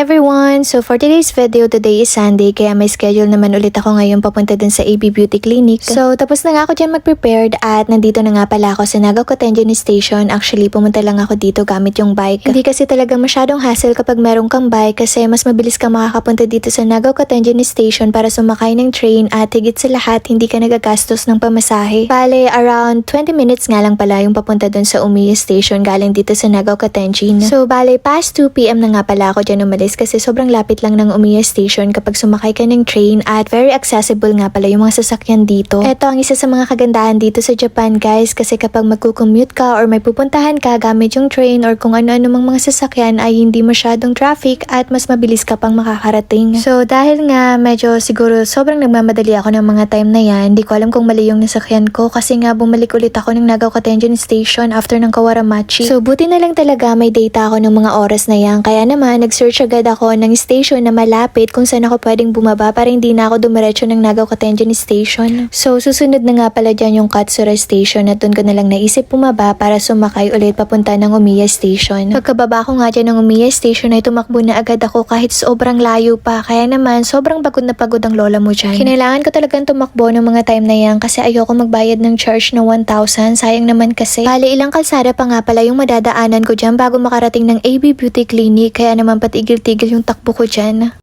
everyone! So for today's video, today is Sunday kaya may schedule naman ulit ako ngayon papunta dun sa AB Beauty Clinic. So tapos na nga ako dyan mag-prepared at nandito na nga pala ako sa Nagaw Kotenjen Station. Actually, pumunta lang ako dito gamit yung bike. Hindi kasi talaga masyadong hassle kapag meron kang bike kasi mas mabilis ka makakapunta dito sa Nagaw Kotenjen Station para sumakay ng train at higit sa lahat, hindi ka nagagastos ng pamasahe. Bale, around 20 minutes nga lang pala yung papunta dun sa Umiya Station galing dito sa Nagaw Kotenjen. So bale, past 2 PM na nga pala ako dyan umalis kasi sobrang lapit lang ng Umiya Station kapag sumakay ka ng train at very accessible nga pala yung mga sasakyan dito. Ito ang isa sa mga kagandahan dito sa Japan guys kasi kapag magkukommute ka or may pupuntahan ka gamit yung train or kung ano-ano mang mga sasakyan ay hindi masyadong traffic at mas mabilis ka pang makakarating. So dahil nga medyo siguro sobrang nagmamadali ako ng mga time na yan, hindi ko alam kung mali yung nasakyan ko kasi nga bumalik ulit ako ng Nagaw Kotenjen Station after ng Kawaramachi. So buti na lang talaga may data ako ng mga oras na yan kaya naman nag-search agad ako ng station na malapit kung saan ako pwedeng bumaba para hindi na ako dumiretso ng Nagaw Kotenjen Station. So susunod na nga pala dyan yung Katsura Station at doon ko na lang naisip bumaba para sumakay ulit papunta ng Umiya Station. Pagkababa ko nga dyan ng Umiya Station ay tumakbo na agad ako kahit sobrang layo pa kaya naman sobrang pagod na pagod ang lola mo dyan. Kinailangan ko talagang tumakbo ng mga time na yan kasi ayoko magbayad ng charge na 1,000, sayang naman kasi. Bale ilang kalsada pa nga pala yung madadaanan ko dyan bago makarating ng AB Beauty Clinic kaya naman patigil-tigil yung takbo ko dyan.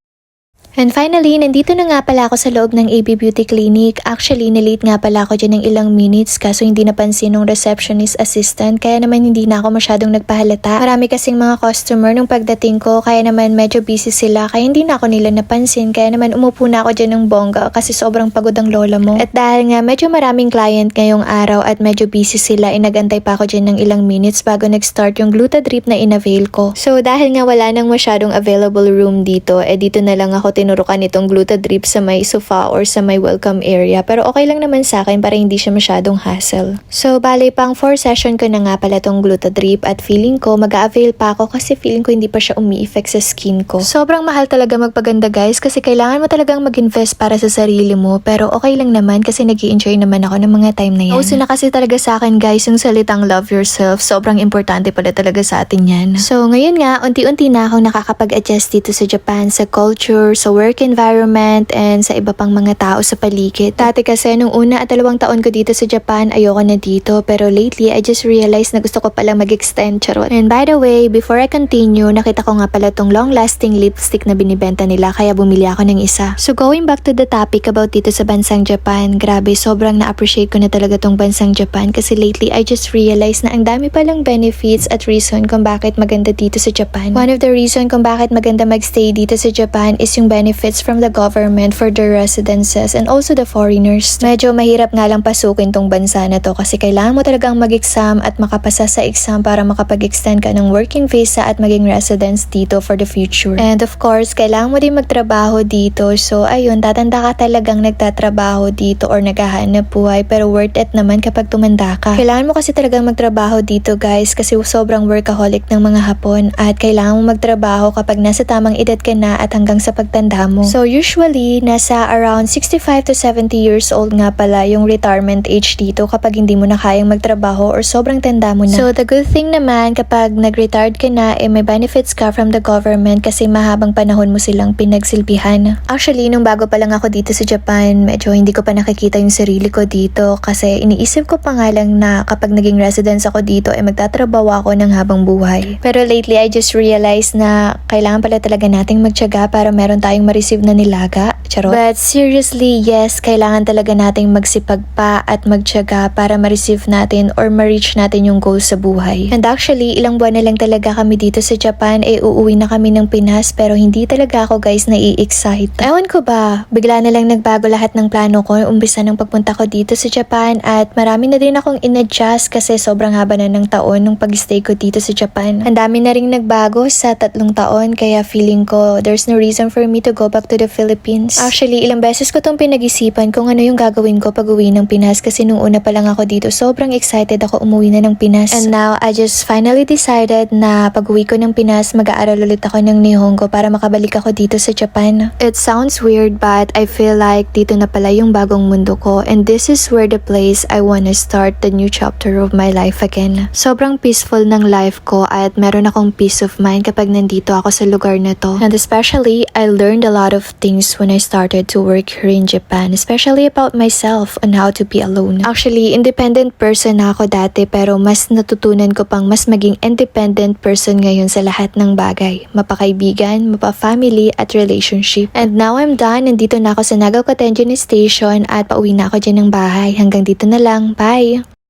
And finally, nandito na nga pala ako sa loob ng AB Beauty Clinic. Actually, nalate nga pala ako dyan ng ilang minutes kaso hindi napansin ng receptionist assistant kaya naman hindi na ako masyadong nagpahalata. Marami kasing mga customer nung pagdating ko kaya naman medyo busy sila kaya hindi na ako nila napansin kaya naman umupo na ako dyan ng bongga kasi sobrang pagod ang lola mo. At dahil nga medyo maraming client ngayong araw at medyo busy sila, inagantay pa ako dyan ng ilang minutes bago nag-start yung Glutadrip na in-avail ko. So dahil nga wala nang masyadong available room dito, dito na lang ako tinurukan itong Glutadrip sa may sofa or sa may welcome area pero okay lang naman sa akin para hindi siya masyadong hassle. So bale pang 4 session ko na nga pala itong Glutadrip at feeling ko mag-a-avail pa ako kasi feeling ko hindi pa siya umi-effect sa skin ko. Sobrang mahal talaga magpaganda guys kasi kailangan mo talagang mag-invest para sa sarili mo pero okay lang naman kasi nag-i-enjoy naman ako ng mga time na yan. Uso na kasi talaga sa akin guys yung salitang love yourself, sobrang importante pala talaga sa atin yan. So ngayon nga unti-unti na akong nakakapag-adjust dito sa Japan, sa culture, sa work environment and sa iba pang mga tao sa paligid. Dati kasi nung una at 2 taon ko dito sa Japan, ayoko na dito pero lately I just realized na gusto ko palang mag-extend, charot. And by the way, before I continue, nakita ko nga pala tong long-lasting lipstick na binibenta nila kaya bumili ako ng isa. So going back to the topic about dito sa bansang Japan, grabe sobrang na-appreciate ko na talaga tong bansang Japan kasi lately I just realized na ang dami palang benefits at reason kung bakit maganda dito sa Japan. One of the reason kung bakit maganda magstay dito sa Japan is yung benefits from the government for their residences and also the foreigners. Medyo mahirap nga lang pasukin tong bansa na to kasi kailangan mo talagang mag-exam at makapasa sa exam para makapag-extend ka ng working visa at maging residence dito for the future. And of course, kailangan mo din magtrabaho dito. So ayun, tatanda ka talagang nagtatrabaho dito or naghahanap buhay pero worth it naman kapag tumanda ka. Kailangan mo kasi talagang magtrabaho dito guys kasi sobrang workaholic ng mga Hapon at kailangan mo magtrabaho kapag nasa tamang edad ka na at hanggang sa pagtanda mo. So usually, nasa around 65 to 70 years old nga pala yung retirement age dito kapag hindi mo na kayang magtrabaho or sobrang tanda mo na. So the good thing naman kapag nag-retired ka na, may benefits ka from the government kasi mahabang panahon mo silang pinagsilbihan. Actually, nung bago pa lang ako dito sa Japan, medyo hindi ko pa nakikita yung sarili ko dito kasi iniisip ko pa nga lang na kapag naging residence ako dito magtatrabaho ako ng habang buhay. Pero lately, I just realized na kailangan pala talaga nating magtiyaga para meron tayong ma-receive na nilaga. Charot. But seriously, yes, kailangan talaga nating magsipag pa at magtiyaga para ma-receive natin or ma-reach natin yung goal sa buhay. And actually, ilang buwan na lang talaga kami dito sa Japan, uuwi na kami ng Pinas pero hindi talaga ako guys nai-excite. Ewan ko ba, bigla na lang nagbago lahat ng plano ko umpisa ng pagpunta ko dito sa Japan at marami na din akong in-adjust kasi sobrang haba na ng taon nung pag-stay ko dito sa Japan. Ang dami na ring nagbago sa 3 taon kaya feeling ko there's no reason for me to to go back to the Philippines. Actually, ilang beses ko tong pinag-isipan kung ano yung gagawin ko pag uwi ng Pinas kasi nung una pa lang ako dito, sobrang excited ako umuwi na ng Pinas. And now, I just finally decided na pag uwi ko ng Pinas, mag-aaral ulit ako ng Nihongo para makabalik ako dito sa Japan. It sounds weird but I feel like dito na pala yung bagong mundo ko and this is where the place I wanna start the new chapter of my life again. Sobrang peaceful ng life ko at meron akong peace of mind kapag nandito ako sa lugar na to. And especially, I learned a lot of things when I started to work here in Japan, especially about myself on how to be alone. Actually, independent person na ako dati pero mas natutunan ko pang mas maging independent person ngayon sa lahat ng bagay. Mapakaibigan, mapa-family at relationship. And now I'm done. Nandito na ako sa Nagaw Kotenjin Station at pauwi na ako dyan ng bahay. Hanggang dito na lang. Bye!